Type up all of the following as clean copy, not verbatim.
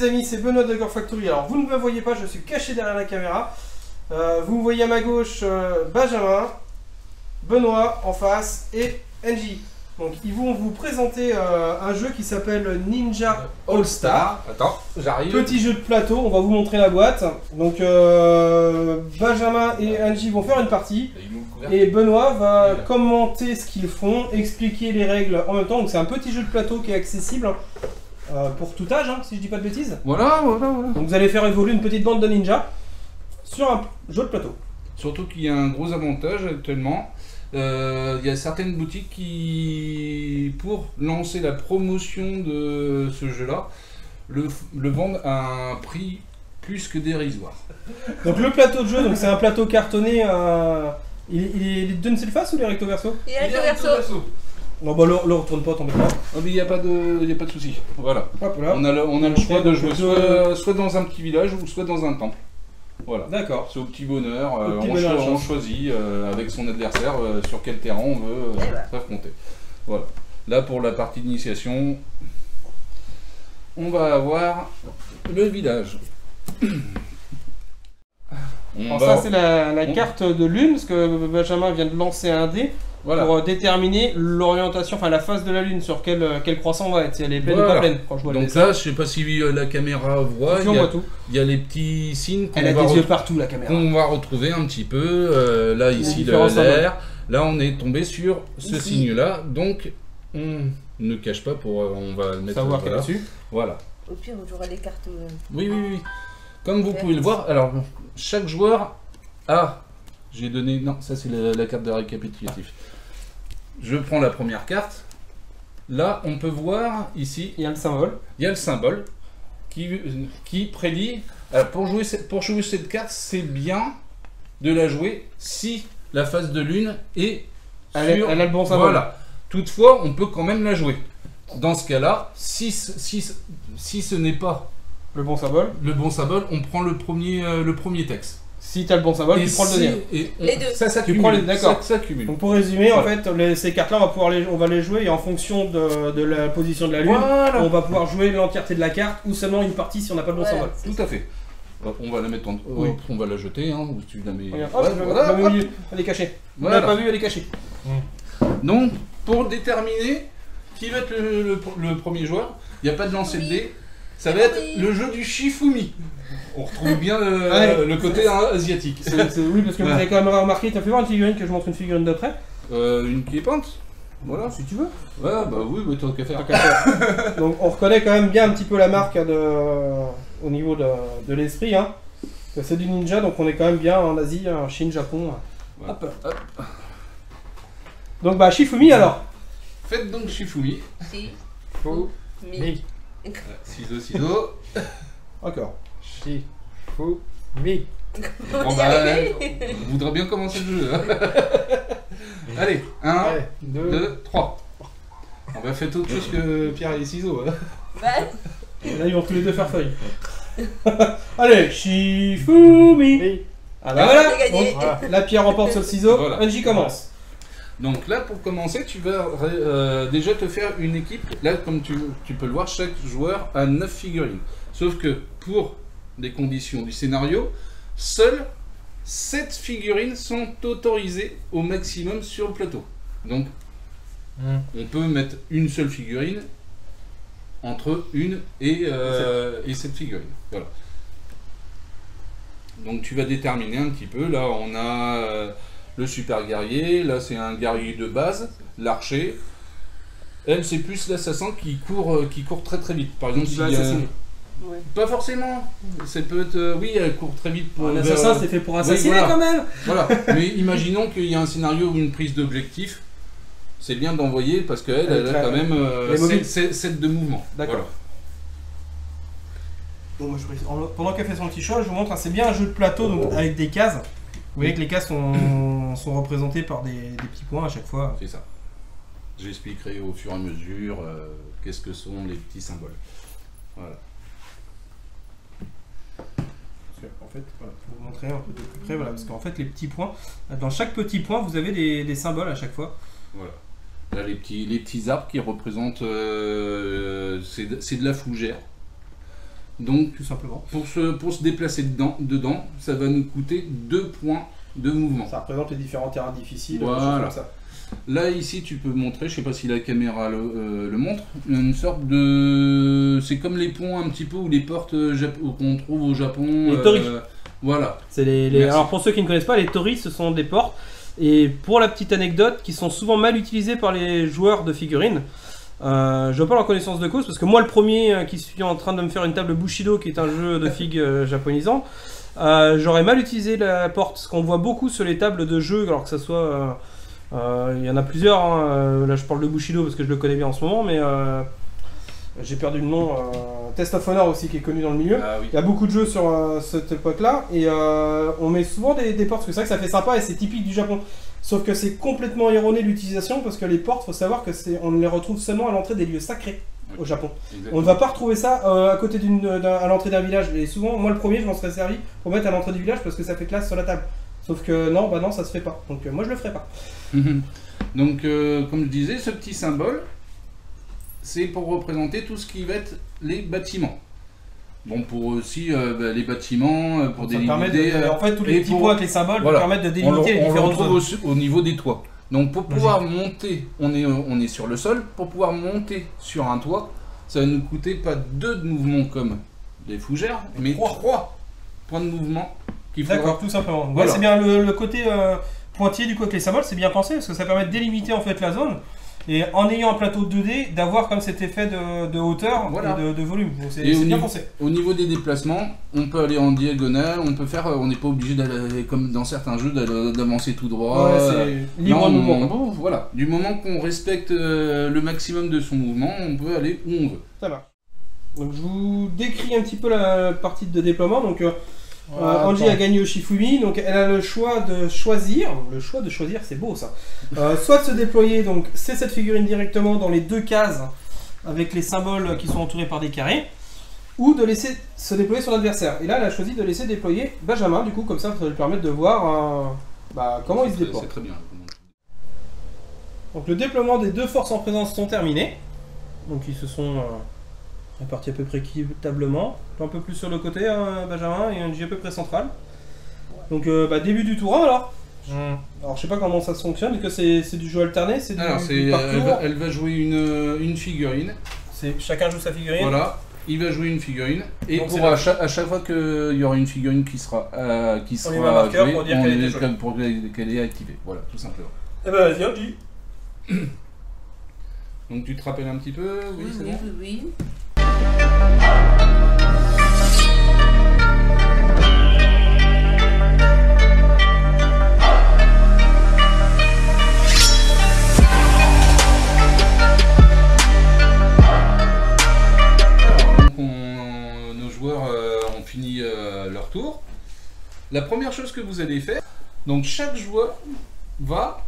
les amis, c'est Benoît de Gore Factory. Alors vous ne me voyez pas, je suis caché derrière la caméra. Vous me voyez à ma gauche Benjamin, Benoît en face et NJ. Donc ils vont vous présenter un jeu qui s'appelle Ninja All Star. Attends, j'arrive. Petit jeu de plateau, on va vous montrer la boîte. Donc Benjamin et Angie vont faire une partie. Et Benoît va commenter ce qu'ils font, expliquer les règles en même temps. Donc c'est un petit jeu de plateau qui est accessible pour tout âge, hein, si je dis pas de bêtises. Voilà. Donc vous allez faire évoluer une petite bande de ninjas sur un jeu de plateau. Surtout qu'il y a un gros avantage actuellement. Il y a certaines boutiques qui, pour lancer la promotion de ce jeu-là, le vendent à un prix plus que dérisoire. Donc le plateau de jeu, donc c'est un plateau cartonné. Il est d'une seule face ou il est recto verso? Il est recto verso. Non bah le retourne pas, t'embête pas. Oh, mais il n'y a pas de souci. Voilà. Hop là. On a le choix de jouer soit dans un petit village ou soit dans un temple. Voilà. D'accord. C'est au petit bonheur, bonheur, on choisit avec son adversaire sur quel terrain on veut s'affronter. Voilà. Là pour la partie d'initiation, on va avoir le village. Ça c'est la carte de lune, parce que Benjamin vient de lancer un dé pour déterminer l'orientation, enfin la face de la lune, sur quel croissant on va être, si elle est pleine ou pas pleine. Quand je vois donc là, je sais pas si la caméra voit, il y a les petits signes qu'on elle a des yeux partout, la caméra. Qu'on va retrouver un petit peu, là ici l'air, là on est tombé sur ce signe-là, donc on ne cache pas, on va le mettre savoir qu'elle est dessus. Voilà. Au pire, j'aurai les cartes. Oui. Comme vous pouvez le voir, alors chaque joueur a, j'ai donné, non ça c'est la carte de récapitulatif. Je prends la première carte, là on peut voir ici, il y a le symbole, qui prédit, alors pour jouer cette carte c'est bien de la jouer si la phase de lune est elle a le bon symbole. Voilà. Toutefois on peut quand même la jouer. Dans ce cas-là, si ce n'est pas le bon symbole, on prend le premier texte. Si tu as le bon symbole, tu prends le deuxième. Les deux. Ça s'accumule. D'accord. Ça s'accumule. Donc pour résumer, en fait, ces cartes-là, on va les jouer et en fonction de la position de la lune, on va pouvoir jouer l'entièreté de la carte ou seulement une partie si on n'a pas le bon symbole. Tout à fait. On va la mettre on va la jeter, hein, ou tu la mets. Elle est cachée. On l'a pas vu, elle est cachée. Donc, pour déterminer qui va être le premier joueur, il n'y a pas de lancer de dés. Ça va être le jeu du Shifumi. On retrouve bien le côté asiatique. Oui, parce que vous avez quand même remarqué, t'as fait voir une figurine que je montre une figurine de près. Une qui est peinte. Voilà. Si tu veux. Ouais, bah oui, mais t'as qu'à faire. Donc on reconnaît quand même bien un petit peu la marque au niveau de l'esprit. Hein. C'est du ninja, donc on est quand même bien en Asie, en Chine, Japon. Ouais. Hop. Donc bah Shifumi alors. Faites donc Shifumi. Shifumi. Ciseaux. D'accord. Shifumi. Bon bah, on voudrait bien commencer le jeu. Hein. Allez, 1, 2, 3. On va faire autre chose que pierre et les ciseaux. Hein. Là, ils vont tous les deux faire feuille. Allez, Shifumi. Ah bah voilà. La pierre remporte sur le ciseau. Angie commence. Donc là, pour commencer, tu vas déjà te faire une équipe. Là, comme tu peux le voir, chaque joueur a 9 figurines. Sauf que pour les conditions du scénario, seules 7 figurines sont autorisées au maximum sur le plateau. Donc, on peut mettre une seule figurine entre 1 et 7 figurines. Voilà. Donc tu vas déterminer un petit peu. Là, on a le super guerrier. Là, c'est un guerrier de base, l'archer. Elle, c'est plus l'assassin qui court très très vite. Par exemple, si pas forcément. Ça peut être. Oui, elle court très vite. L'assassin, c'est fait pour assassiner quand même. Voilà. Mais imaginons qu'il y a un scénario ou une prise d'objectif. C'est bien d'envoyer parce qu'elle a quand même 7 de mouvement. D'accord. Voilà. Bon, moi, pendant qu'elle fait son petit choix, je vous montre. C'est bien un jeu de plateau donc, avec des cases. Vous voyez que les cases sont représentées par des petits points à chaque fois. C'est ça. J'expliquerai au fur et à mesure qu'est-ce que sont les petits symboles. Voilà. En fait, voilà, pour vous montrer un peu de plus près, voilà, parce qu'en fait les petits points, dans chaque petit point vous avez des symboles à chaque fois. Voilà. Là les petits arbres qui représentent, c'est de la fougère. Donc, tout simplement. Pour se déplacer dedans, ça va nous coûter 2 points de mouvement. Ça représente les différents terrains difficiles. Voilà. Comme ça. Là, ici, tu peux montrer, je sais pas si la caméra le montre, une sorte de... C'est comme les ponts un petit peu, ou les portes qu'on trouve au Japon. Les torii. Voilà. Alors pour ceux qui ne connaissent pas, les torii, ce sont des portes. Et pour la petite anecdote, qui sont souvent mal utilisées par les joueurs de figurines. Je parle en connaissance de cause, parce que moi, le premier qui suis en train de me faire une table Bushido, qui est un jeu de figues japonisant, j'aurais mal utilisé la porte, ce qu'on voit beaucoup sur les tables de jeu, alors que ça soit... il y en a plusieurs, hein. Là je parle de Bushido parce que je le connais bien en ce moment, mais j'ai perdu le nom. Test of Honor aussi qui est connu dans le milieu. Ah, oui. Il y a beaucoup de jeux sur cette époque-là et on met souvent des portes parce que c'est vrai que ça fait sympa et c'est typique du Japon. Sauf que c'est complètement erroné l'utilisation parce que les portes, faut savoir que on les retrouve seulement à l'entrée des lieux sacrés au Japon. Exactement. On ne va pas retrouver ça à côté à l'entrée d'un village. Et souvent, moi le premier, je m'en serais servi pour mettre à l'entrée du village parce que ça fait classe sur la table. Sauf que non, bah non, ça se fait pas. Donc moi je le ferai pas. Donc, comme je disais, ce petit symbole, c'est pour représenter tout ce qui va être les bâtiments. Bon, pour aussi les bâtiments, pour délimiter... en fait, tous les petits points avec les symboles voilà. permettent de délimiter les différentes zones. On le retrouve au niveau des toits. Donc, pour pouvoir monter, on est sur le sol, pour pouvoir monter sur un toit, ça va nous coûter pas 2 de mouvement comme les fougères, mais 3 points de mouvement. D'accord, tout simplement. Voilà. Ouais, c'est bien le côté pointillé du coup avec les symboles, c'est bien pensé parce que ça permet de délimiter en fait la zone et en ayant un plateau 2D d'avoir comme cet effet de hauteur voilà. et de volume. C'est bien pensé. Au niveau des déplacements, on peut aller en diagonale, on peut faire, on n'est pas obligé d'aller comme dans certains jeux d'avancer tout droit. Ouais, c'est libre de mouvement. Bon, voilà, du moment qu'on respecte le maximum de son mouvement, on peut aller où on veut. Ça marche. Donc je vous décris un petit peu la partie de déploiement. Donc Angie a gagné au Shifumi, donc elle a le choix de choisir, c'est beau ça, soit de se déployer, donc c'est cette figurine directement dans les 2 cases avec les symboles qui sont entourés par des carrés, ou de laisser se déployer son adversaire. Et là elle a choisi de laisser déployer Benjamin, du coup comme ça va lui permettre de voir comment il se déploie. C'est très bien. Donc le déploiement des 2 forces en présence sont terminés, donc ils se sont... répartis à peu près équitablement. Un peu plus sur le côté, Benjamin, et un J à peu près central. Donc début du tour 1 alors. Alors je sais pas comment ça fonctionne, est-ce que c'est du jeu alterné, c'est du parcours. Elle va jouer une figurine. Chacun joue sa figurine. Voilà, il va jouer une figurine. Et donc à chaque fois qu'il y aura une figurine qui sera on y met un marqueur jouée, pour dire qu'elle est activée. Voilà, tout simplement. Eh ben vas-y, Angie. Donc tu te rappelles un petit peu? Oui, c'est bon. Oui. Nos joueurs ont fini leur tour. La première chose que vous allez faire, donc chaque joueur va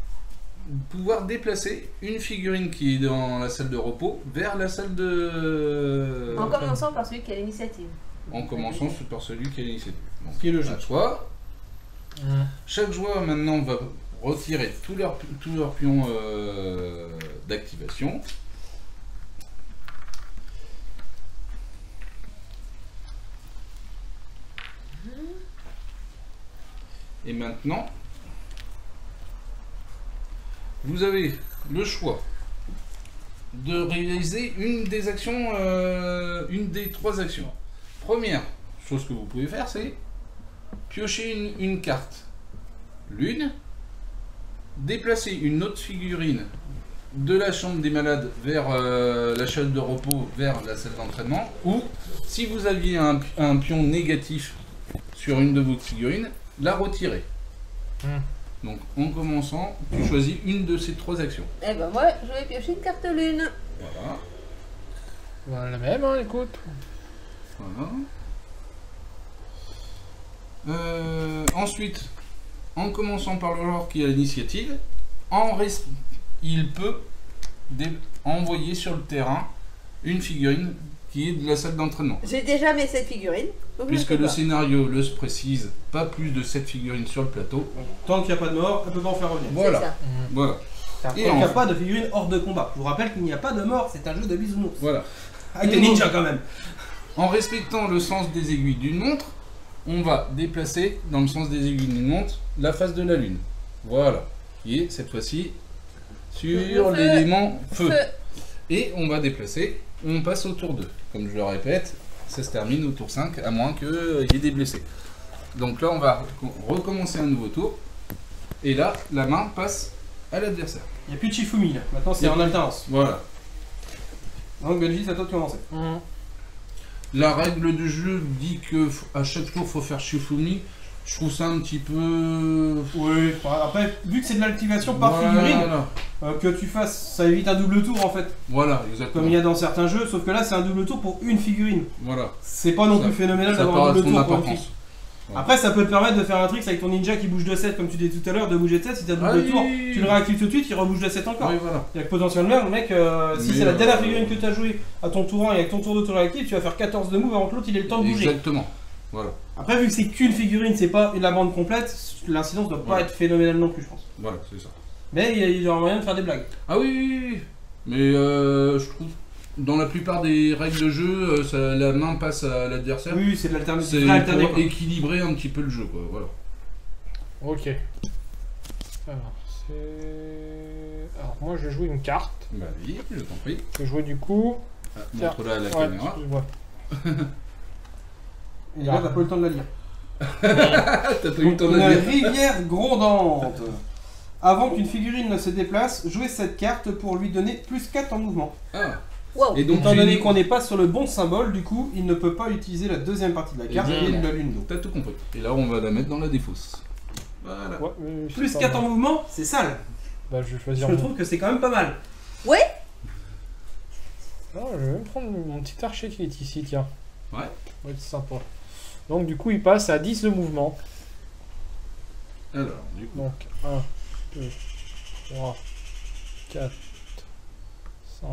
pouvoir déplacer une figurine qui est dans la salle de repos vers la salle de... En commençant par celui qui a l'initiative. En commençant par celui qui a l'initiative. Donc, qui est le jeu. à toi. Chaque joueur maintenant va retirer tous leurs pions d'activation. Et maintenant, vous avez le choix de réaliser une des actions, une des 3 actions. Première chose que vous pouvez faire, c'est piocher une carte lune, déplacer une autre figurine de la chambre des malades vers la salle de repos, vers la salle d'entraînement, ou si vous aviez un pion négatif sur une de vos figurines, la retirer. Donc en commençant, tu choisis une de ces 3 actions. Eh ben moi, je vais piocher une carte lune. Voilà. Voilà la même, hein, écoute. Voilà. Ensuite, en commençant par le joueur qui a l'initiative, il peut envoyer sur le terrain une figurine qui est de la salle d'entraînement. J'ai déjà mis cette figurine. Puisque le scénario le précise, pas plus de 7 figurines sur le plateau. Tant qu'il n'y a pas de mort, elle peut pas en faire revenir. Voilà. Ça. Voilà. Tant qu'il n'y a pas de figurine hors de combat. Je vous rappelle qu'il n'y a pas de mort, c'est un jeu de bisounours. Voilà. Avec des ninjas quand même. En respectant le sens des aiguilles d'une montre, on va déplacer dans le sens des aiguilles d'une montre la face de la lune. Voilà. Qui est cette fois-ci sur l'élément feu. Et on va déplacer, on passe au tour 2. Comme je le répète, ça se termine au tour 5, à moins qu'il y ait des blessés. Donc là, on va recommencer un nouveau tour. Et là, la main passe à l'adversaire. Il n'y a plus de Shifumi là, maintenant c'est en alternance. Voilà. Donc Benji, c'est à toi de commencer. La règle du jeu dit que à chaque tour, il faut faire Shifumi. Je trouve ça un petit peu... Oui, après, vu que c'est de l'activation par figurine, que tu fasses, ça évite un double tour en fait. Voilà, exactement. Comme il y a dans certains jeux, sauf que là c'est un double tour pour une figurine. Voilà. C'est pas non plus phénoménal d'avoir un double tour pour une figurine. Ouais. Après, ça peut te permettre de faire un trick avec ton ninja qui bouge de 7, comme tu disais tout à l'heure, de bouger de 7. Si tu as double tour, tu le réactives tout de suite, il rebouge de 7 encore. Oui, voilà. Il y a que potentiellement, le mec, si c'est la dernière figurine que tu as joué à ton tour 1 et avec ton tour de tour réactif, tu vas faire 14 de move avant que l'autre il ait le temps de bouger. Exactement. Voilà. Après, vu que c'est qu'une figurine, c'est pas la bande complète, l'incidence doit pas être phénoménale non plus, je pense. Voilà, c'est ça. Mais il y aura moyen de faire des blagues. Ah oui. Mais je trouve, dans la plupart des règles de jeu, la main passe à l'adversaire. Oui, c'est de l'alternative. C'est pour équilibrer un petit peu le jeu, quoi. Voilà. Ok. Alors, c'est... Alors, moi, je vais jouer une carte. Bah oui, je t'en prie. Je vais jouer du coup... Montre-la à la caméra. Excuse-moi. Et là, t'as pas eu le temps de la lire. T'as pas eu le temps de Une la lire. rivière grondante. Avant qu'une figurine ne se déplace, jouez cette carte pour lui donner plus 4 en mouvement. Ah. Wow. Et donc, Étant donné qu'on n'est pas sur le bon symbole, du coup, il ne peut pas utiliser la deuxième partie de la carte et de la lune d'eau. T'as tout compris. Et là, on va la mettre dans la défausse. Voilà. Ouais, Plus 4 en mouvement, c'est sale. Bah, je vais choisir... Je trouve que c'est quand même pas mal. Ouais. Non, je vais même prendre mon petit archer qui est ici, tiens. Ouais. Ça va être sympa. Donc, du coup, il passe à 10 de mouvement. Alors, du coup. Donc, 1, 2, 3, 4, 5,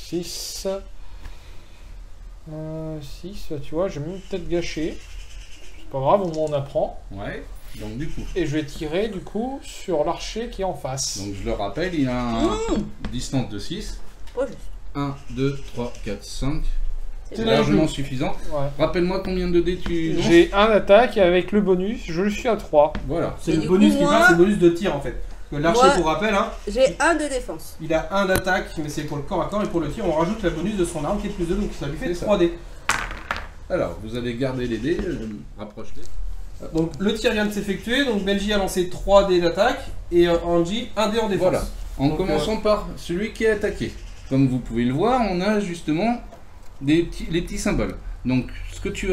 6. 6, tu vois, j'ai même peut-être gâché. C'est pas grave, au moins on apprend. Ouais. Donc, du coup. Et je vais tirer, du coup, sur l'archer qui est en face. Donc, je le rappelle, il a un distance de 6. Pas juste. 1, 2, 3, 4, 5. C'est la largement joue. suffisant. Ouais. Rappelle-moi combien de dés tu lances. J'ai un attaque et avec le bonus, je suis à 3. Voilà. C'est Et le du bonus coup, qui moi- passe, c'est le bonus de tir en fait. L'archer, Moi- pour rappel, hein, J'ai 1 de défense. il a 1 d'attaque, mais c'est pour le corps à corps, et pour le tir, on rajoute la bonus de son arme qui est plus 2, donc ça lui fait C'est ça. 3 dés. Alors, vous allez garder les dés, rapproche-les. Donc le tir vient de s'effectuer, donc Benji a lancé 3 dés d'attaque, et Angie 1 dé en défense. Voilà. En Donc, commençant par celui qui est attaqué. Comme vous pouvez le voir, on a justement les petits symboles. Donc, ce que tu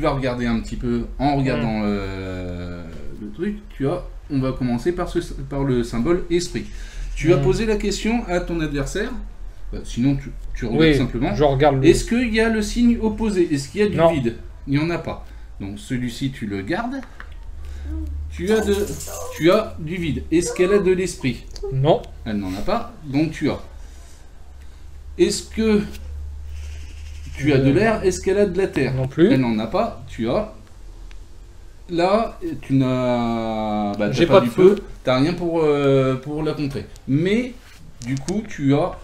vas regarder un petit peu en regardant le truc, on va commencer par le symbole esprit. Tu as posé la question à ton adversaire, sinon tu regardes simplement. Je regarde le... Est-ce qu'il y a le signe opposé? Est-ce qu'il y a du Non. vide? Il n'y en a pas. Donc celui-ci, tu le gardes. Tu as du vide. Est-ce qu'elle a de l'esprit? Non. Elle n'en a pas. Donc tu as. Est-ce que tu as de l'air? Est-ce qu'elle a de la terre? Non plus. Elle n'en a pas. Tu as. Là, tu n'as. Bah, J'ai t'as pas du de feu. T'as rien pour la contrer. Mais du coup, tu as.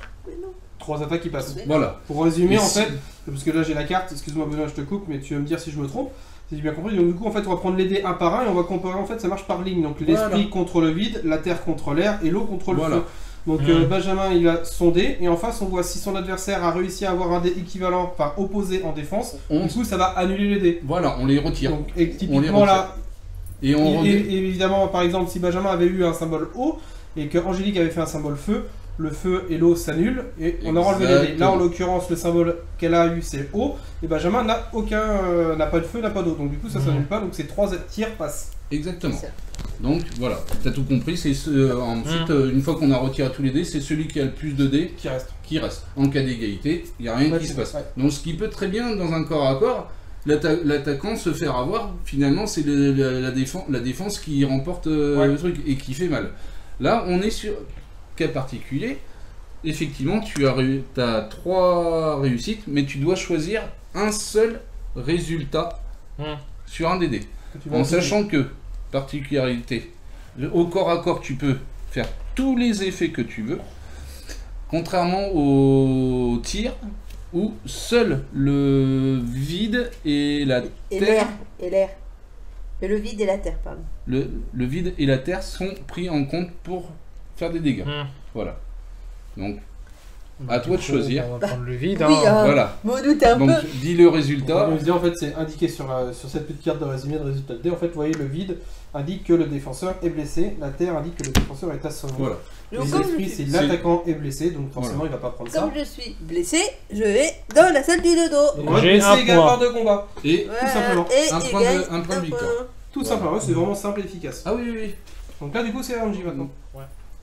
3 attaques qui passent. Voilà. Pour résumer, Et en si- fait, parce que là j'ai la carte, excuse-moi Benoît, je te coupe, mais tu vas me dire si je me trompe, si j'ai bien compris. Donc du coup, en fait, on va prendre les dés un par un et on va comparer, en fait, ça marche par ligne. Donc l'esprit Voilà. contre le vide, la terre contre l'air et l'eau contre le Voilà. feu. Donc Benjamin, il a son dé, et en face, on voit si son adversaire a réussi à avoir un dé équivalent, enfin opposé en défense, du coup, ça va annuler les dés. Voilà, on les retire. Donc, et On les typiquement retire. là, Et on et évidemment, par exemple, si Benjamin avait eu un symbole eau et que Angélique avait fait un symbole feu, le feu et l'eau s'annulent et on a enlevé les dés. Là, en Exactement. l'occurrence, le symbole qu'elle a eu, c'est eau, et Benjamin n'a n'a pas de feu, n'a pas d'eau. Donc, du coup, ça s'annule pas. Donc, ces 3 tirs passent. Exactement. C'est ça. Donc voilà, t'as tout compris. C'est ensuite, une fois qu'on a retiré tous les dés, c'est celui qui a le plus de dés Qui reste. qui reste. En cas d'égalité, il n'y a rien Ouais, qui se c'est- passe. ouais. Donc ce qui peut très bien, dans un corps à corps, l'attaquant se faire avoir, finalement c'est la défense qui remporte le truc et qui fait mal. Là, on est sur cas particulier. Effectivement, tu as 3 réussites, mais tu dois choisir un seul résultat sur un des dés. Que tu vas En appliquer. sachant que, particularité, au corps à corps, tu peux faire tous les effets que tu veux. Contrairement au tir, où seul le vide et la Et terre... l'air. Et le vide et la terre, pardon. Le vide et la terre sont pris en compte pour faire des dégâts. Voilà. Donc, à toi de choisir. On va prendre le vide. Oui, hein. Voilà. m'en doute un Donc, peu. dis le résultat. En fait, c'est indiqué sur cette petite carte de résumé de résultat de dé. En fait, vous voyez, le vide indique que le défenseur est blessé, la terre indique que le défenseur est assommé. Voilà. Les Donc, comme esprits, c'est l'attaquant est blessé, donc forcément, il va pas prendre ça. je suis blessé, je vais dans la salle du dodo. Et moi, J'ai blessé un égale point. barre de combat. Et Voilà. simplement. Et Un il point gagne un point de victoire. Tout simplement, c'est vraiment simple et efficace. Ah oui, oui, oui. Donc là, du coup, c'est RNG maintenant.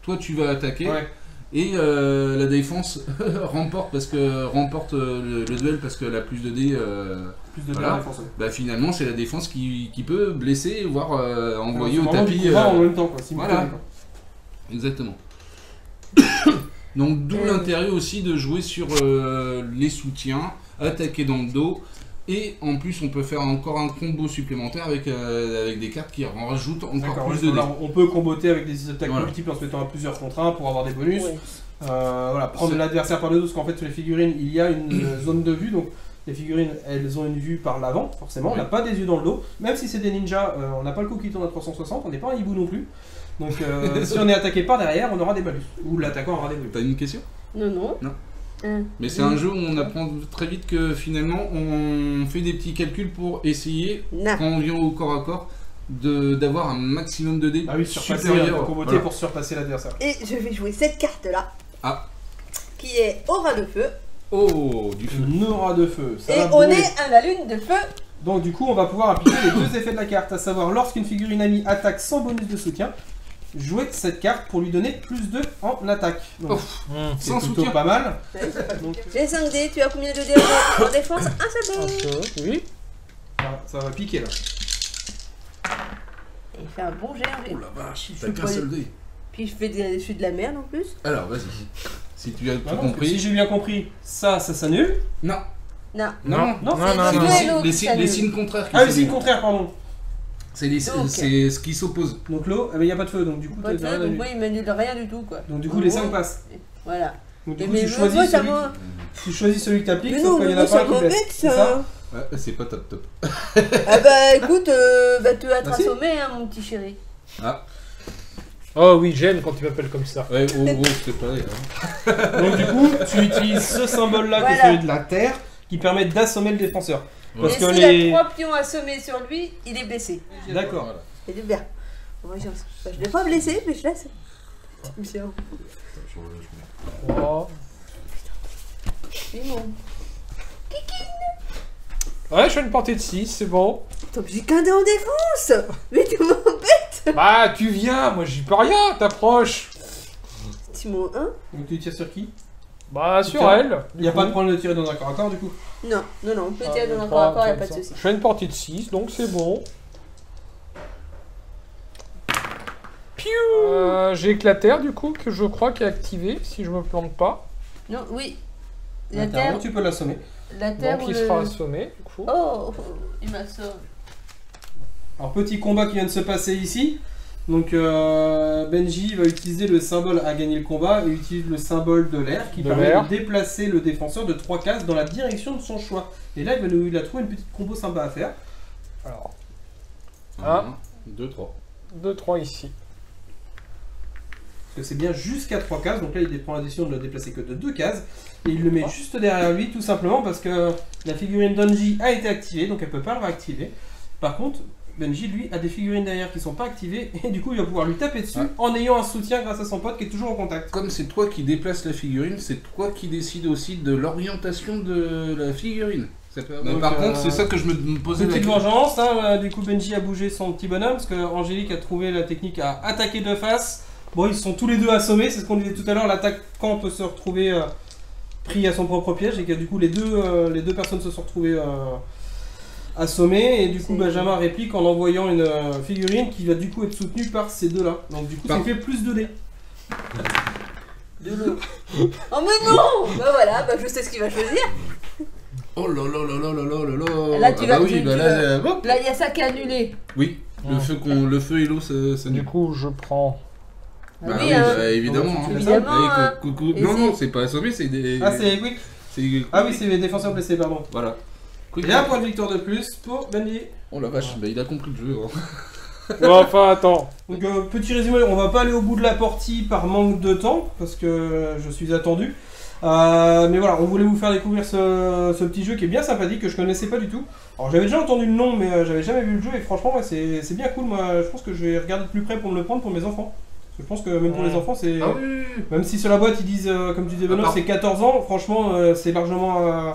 Toi, tu vas attaquer. Ouais. Et la défense remporte le duel parce qu'elle a plus de dés. Plus de Voilà. dégâts défenseurs. Bah, finalement, c'est la défense qui peut blesser, voire envoyer au C'est vraiment du tapis. combat en même temps, quoi. Voilà. Exactement. Donc, d'où l'intérêt aussi de jouer sur les soutiens, attaquer dans le dos. Et en plus, on peut faire encore un combo supplémentaire avec des cartes qui en rajoutent encore D'accord, plus de dés. on peut comboter avec des attaques Voilà. multiples en se mettant à plusieurs contre 1 pour avoir des bonus. Ouais. Voilà, prendre l'adversaire par le dos, parce qu'en fait sur les figurines il y a une zone de vue, donc les figurines elles ont une vue par l'avant, forcément, on n'a pas des yeux dans le dos, même si c'est des ninjas, on n'a pas le coup qui tourne à 360, on n'est pas un hibou non plus, donc si on est attaqué par derrière, on aura des bonus, ou l'attaquant aura des bonus. T'as une question? Non. Mais c'est un jeu où on apprend très vite que finalement on fait des petits calculs pour essayer, Non. quand on vient au corps à corps, d'avoir un maximum de dés Ah oui, surpasser, supérieurs. comboter Voilà. pour surpasser l'adversaire. Et je vais jouer cette carte-là. Ah. Qui est aura de feu. Oh, du feu. Une aura de feu, ça Et va on brûler. est à la lune de feu. Donc du coup on va pouvoir appliquer les deux effets de la carte, à savoir lorsqu'une figurine amie attaque sans bonus de soutien, jouer cette carte pour lui donner plus 2 en attaque. Donc, c'est Sans plutôt soutien. pas mal. Donc, J'ai 5 dés, tu as combien de dés en défense? Un seul dé. Oui. ça va piquer là. Et il fait un bon jet en Oh la vache, Je t'as suis qu'un pas- seul dé. Puis je fais de la merde en plus. Alors, vas-y. Si tu as tout Bah non, parce que compris. si j'ai bien compris, ça s'annule. Non. Non. Non. Non, c'est C'est le les signes- duel les qui signes- s'annule. les signes contraires qui Ah oui, c'est s'annulent. le contraire, pardon. C'est Donc. ce qui s'oppose. Donc l'eau, il n'y a pas de feu, donc du coup, Pas de t'as feu, rien donc annulé. moi il m'annule rien du tout quoi. Donc du coup, En les gros, 5 passent. Voilà. Donc du Et coup, mais tu je choisis, vois, ça celui... m'a- tu choisis celui que t'appliques, Mais sauf non, qu'il y en mais a ça pas un qui m'embête blesse. C'est ça ça. Ouais, c'est pas top top. Ah bah écoute, tu vas être Bah, si. assommé hein mon petit chéri. Ah, Oh oui, j'aime quand tu m'appelles comme ça. ouais, oh, gros, s'il te plaît. Hein. Donc du coup, tu utilises ce symbole-là qui est Voilà. celui de la terre, qui permet d'assommer le défenseur. Parce Et que s'il les... a 3 pions assommés sur lui, il est blessé. D'accord. Voilà. C'est du bien. Moi, je l'ai pas blessé, mais je laisse. Bien. Oh. Oui, mon. Ouais, je fais une portée de 6, c'est bon. Attends, j'ai qu'un dé en défense. Mais tu m'embêtes. Bah, tu viens, moi j'y peux rien, t'approches. Tu m'en 1. Donc tu tires sur qui? Bah, sur Tiens. elle. Il n'y a pas de problème de tirer dans un corps à corps du coup. Non, on peut tirer Ah, dans un trois, corps à corps, y'a comme pas de ça. soucis. Je fais une portée de 6, donc c'est bon. J'ai éclater du coup, que je crois qui est activé, si je me plante pas. Non, oui. La L'intérieur, terre, tu peux l'assommer. la terre Donc ou il le... sera assommé, du coup. Oh, il m'assomme. Alors petit combat qui vient de se passer ici. Donc Benji va utiliser le symbole à gagner le combat et utilise le symbole de l'air qui De permet l'air. de déplacer le défenseur de 3 cases dans la direction de son choix. Et là il a trouvé une petite combo sympa à faire. Alors, 1, 2, 3. 2, 3 ici. Parce que c'est bien jusqu'à 3 cases. Donc là il prend la décision de le déplacer que de 2 cases. Et il le met juste derrière lui tout simplement parce que la figurine d'Anji a été activée. Donc elle peut pas le réactiver. Par contre Benji lui a des figurines derrière qui sont pas activées. Et du coup il va pouvoir lui taper dessus Ouais. en ayant un soutien grâce à son pote qui est toujours en contact. Comme c'est toi qui déplaces la figurine, c'est toi qui décides aussi de l'orientation de la figurine. Donc, par contre, c'est ça que je me posais la Petite question. vengeance, hein, du coup Benji a bougé son petit bonhomme parce que Angélique a trouvé la technique à attaquer de face. Bon, ils sont tous les deux assommés, c'est ce qu'on disait tout à l'heure, l'attaquant peut se retrouver pris à son propre piège et que du coup les deux personnes se sont retrouvées assommées et du coup C'est- Benjamin réplique en envoyant une figurine qui va du coup être soutenue par ces deux-là. Donc du coup ça fait plus de dés. De l'eau. Oh mais non. Bah voilà, bah je sais ce qu'il va choisir. Oh là là là là là là là là. Là, tu Ah vas- bah oui, tu- bah tu là, hop. Là, il y a ça qui est annulé. Oui, le feu et l'eau, ça Du coup, je prends. Ah Bah oui, oui, hein. bah, évidemment. hein. Évidemment, Avec, hein. coucou. Et Non, c'est- non, c'est pas assommé, c'est des. Ah c'est oui. Ah oui, c'est les défenseurs blessés, pardon. Voilà. Et un point de victoire de plus pour Bendy. Oh la vache, bah, il a compris le jeu. Hein. Bon, enfin, attends. Donc petit résumé, on va pas aller au bout de la partie par manque de temps, parce que je suis attendu. Mais voilà, on voulait vous faire découvrir ce petit jeu qui est bien sympathique, que je connaissais pas du tout. Alors j'avais déjà entendu le nom, mais j'avais jamais vu le jeu, et franchement ouais, c'est bien cool. Moi je pense que je vais regarder de plus près pour me le prendre pour mes enfants. Parce que je pense que même pour les enfants, c'est... Ah oui. Même si sur la boîte ils disent, comme tu disais Benoît, c'est 14 ans, franchement c'est largement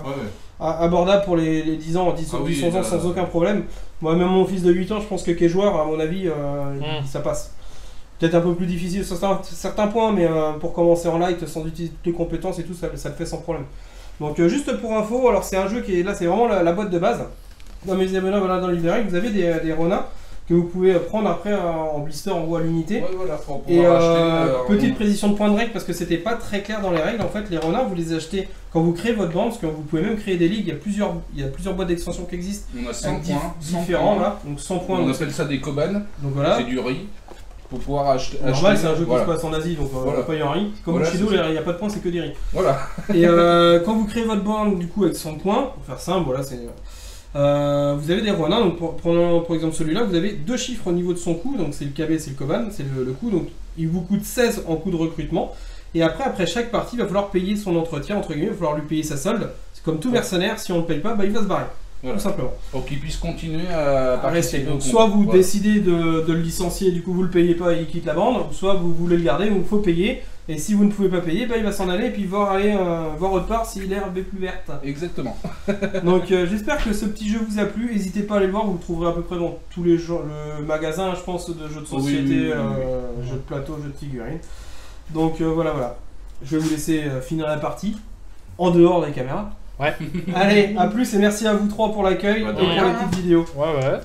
abordable pour les 10 ans, 10, 11 ans sans aucun problème. Moi même mon fils de 8 ans, je pense que qu'est joueur, à mon avis, ça passe. Peut-être un peu plus difficile sur certains points, mais pour commencer en light, sans utiliser toutes les compétences et tout, ça le fait sans problème. Donc juste pour info, alors c'est un jeu qui est là, c'est vraiment la boîte de base. Dans mes abonnés, voilà, dans le livret, vous avez des renards que vous pouvez prendre après en blister en voie à l'unité. Ouais, voilà, et petite précision de point de règle, parce que c'était pas très clair dans les règles, en fait les renards vous les achetez quand vous créez votre bande, parce que vous pouvez même créer des ligues, il y a plusieurs boîtes d'extension qui existent. On a 100 points différents là, donc 100 points. On appelle ça des koban, donc voilà. C'est du riz. Pour pouvoir acheter. Normal, c'est un jeu qui se passe en Asie, donc on va pas y en riz. Comme chez nous, il n'y a pas de points, c'est que des riz. Voilà. Et quand vous créez votre bande, du coup, avec 100 points, pour faire simple, voilà, c'est. Vous avez des renards, donc prenons pour exemple celui-là, vous avez 2 chiffres au niveau de son coût, donc c'est le KB, c'est le Koban, c'est le coût, donc il vous coûte 16 en coût de recrutement. Et après chaque partie, il va falloir payer son entretien, entre guillemets, il va falloir lui payer sa solde. C'est comme tout mercenaire, si on ne le paye pas, bah, il va se barrer. Voilà. Tout simplement. Pour qu'il puisse continuer à rester. Donc, soit vous décidez de le licencier, du coup vous le payez pas et il quitte la bande, soit vous voulez le garder, donc il faut payer. Et si vous ne pouvez pas payer, bah, il va s'en aller et puis il va aller voir autre part si l'herbe est plus verte. Exactement. Donc j'espère que ce petit jeu vous a plu. N'hésitez pas à aller le voir, vous le trouverez à peu près dans tous les jeux, le magasin, je pense, de jeux de société, jeux de plateau, jeux de figurines. Donc voilà. Je vais vous laisser finir la partie en dehors des caméras. Ouais. Allez, à plus et merci à vous trois pour l'accueil et pour la petite vidéo. Ouais.